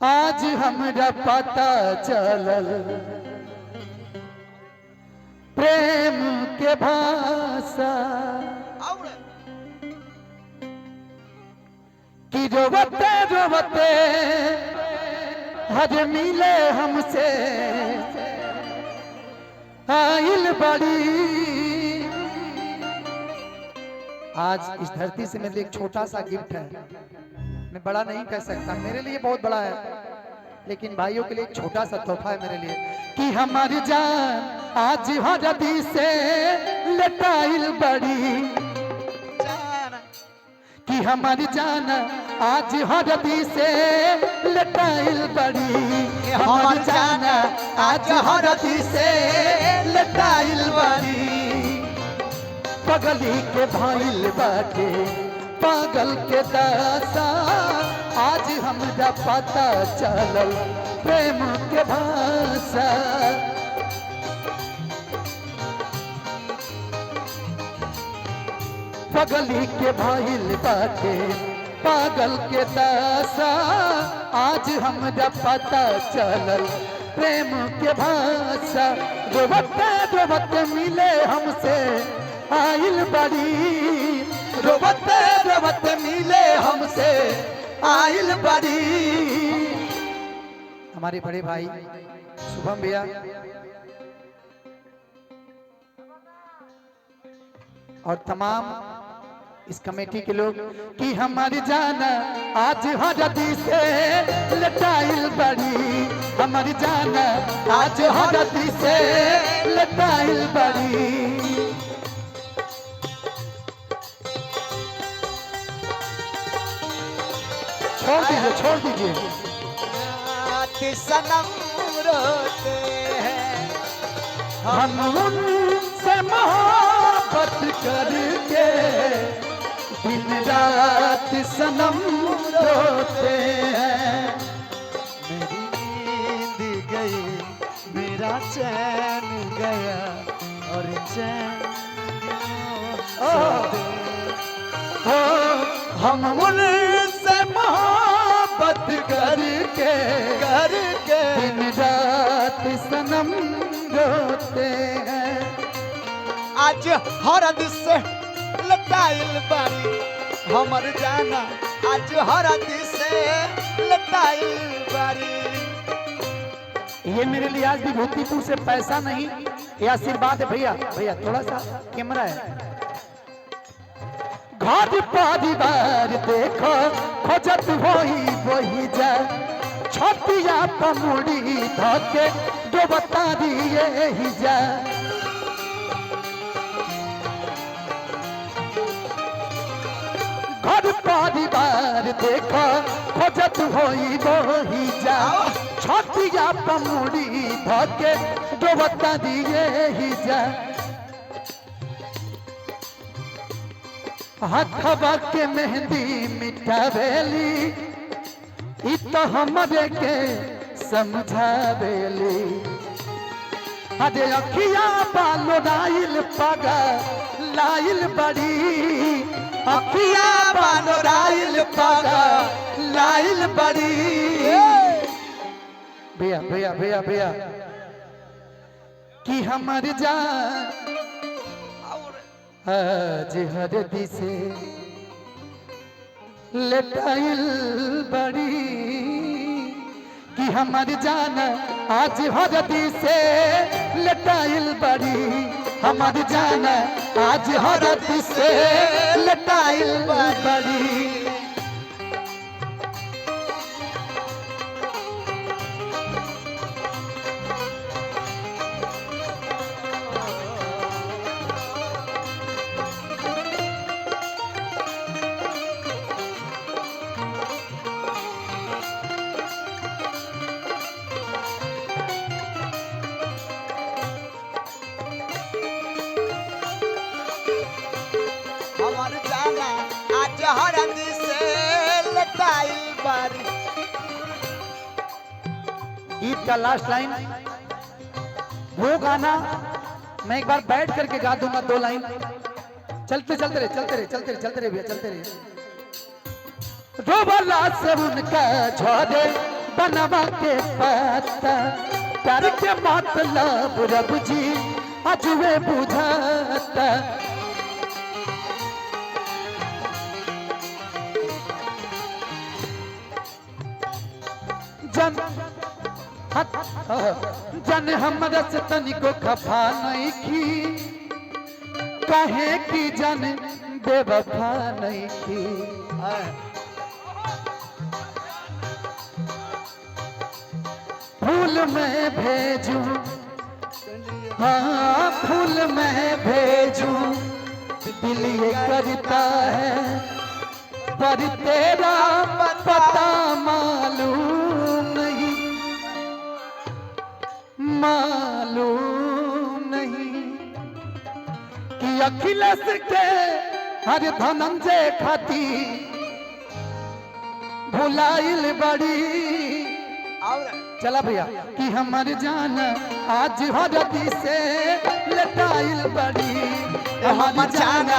आज हमरा पता चलल प्रेम के भाषा कि रोवते रोवते हज मिले हमसे आइल बड़ी। आज इस धरती से मेरे लिए एक छोटा सा गिफ्ट है, मैं बड़ा नहीं कह सकता, मेरे लिए बहुत बड़ा है, लेकिन भाइयों के लिए एक छोटा सा तोहफा है मेरे लिए कि हमारी जान आज हरदी से लटाइल बड़ी, कि हमारी जान आज हरदी से लटाइल बड़ी, हमारी जान आज हरदी से लटाइल बड़ी। पगली के भाइल बाटे पागल के दासा, आज हमरा पता चलल प्रेम के भाषा। पगली के भाइल बाटे पागल के दासा, आज हमरा पता चलल प्रेम के भाषा। रोवते रोवते मिले हमसे आइल बड़ी, रोवते रोवते मिले हमसे आइल बड़ी। हमारे बड़े भाई शुभम भैया और तमाम इस कमेटी के लोग कि हमारी जान आज हरदी से लटाइल बड़ी, हमारी जान आज हरदी से लटाइल बड़ी। छोड़ दीजिए, छोड़ दीजिए। सनम रोते हैं हम उनसे मोहब्बत करके, दिन रात सनम रोते हैं। मेरी नींद गई, मेरा चैन गया और चैन हो हम उनसे मोहब्बत करके, दिन रात सनम रोते हैं। आज हरद से लटाइल बारी हमर जाना, आज हरद से लटाइल बारी। ये मेरे लिए आज विभूतिपुर से पैसा नहीं, ये आशीर्वाद है भैया। भैया थोड़ा सा कैमरा है। घर परिवार देखो खोजत होई वही जा, छतिया पमुड़ी धके जो बता दिए ही जा। घर परिवार देखो खोजत होई वही जा, छतिया पमुड़ी धके जो बता दिए ही जा। हथवा के मेहंदी मिटावेली, इ तो हमरे के समझावेली। अरे अखिया बालो लाइल पगा लाइल बड़ी, अखिया बालो लाइल पगा लाइल बड़ी। भैया भैया भैया भैया कि हमारी जान आज हरदी से लटाइल बड़ी, कि हमारी जान आज हरदी से लटाइल बड़ी, हमारी जान आज हरदी से लटाइल बड़ी। हमर जाना आज हरद से लटाइल बारी। गीत का लास्ट लाइन वो गाना मैं एक बार बैठ करके गा दूंगा, 2 लाइन। चलते चलते रहे चलते रहे चलते रहे चलते रहे भैया चलते रहे। रोबला से उनका झोरे बनवा के पत्ता प्यार के मतलब रब जी अजवे बुझाता जन जन हमरा से तनिको खफा नहीं की कहे की जन बेवफा नहीं की फूल में भेजू हाँ फूल में भेजू दिल ये करता है पर तेरा पता मालूम नहीं कि अखिलेश के हर धनंजय खाती भुलाइल बड़ी चला भैया कि हमर जान आज हरदी से लटाइल बड़ी हमर जान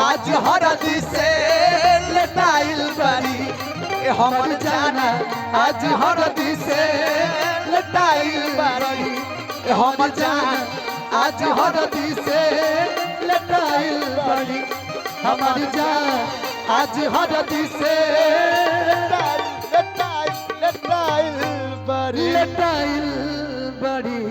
आज हरदी से लटाइल बड़ी हमर जान आज हरदी से लटाइल बड़ी हमर जान आज हरदी से लटाइल बड़ी हमर जान आज हरदी से लटाइल बड़ी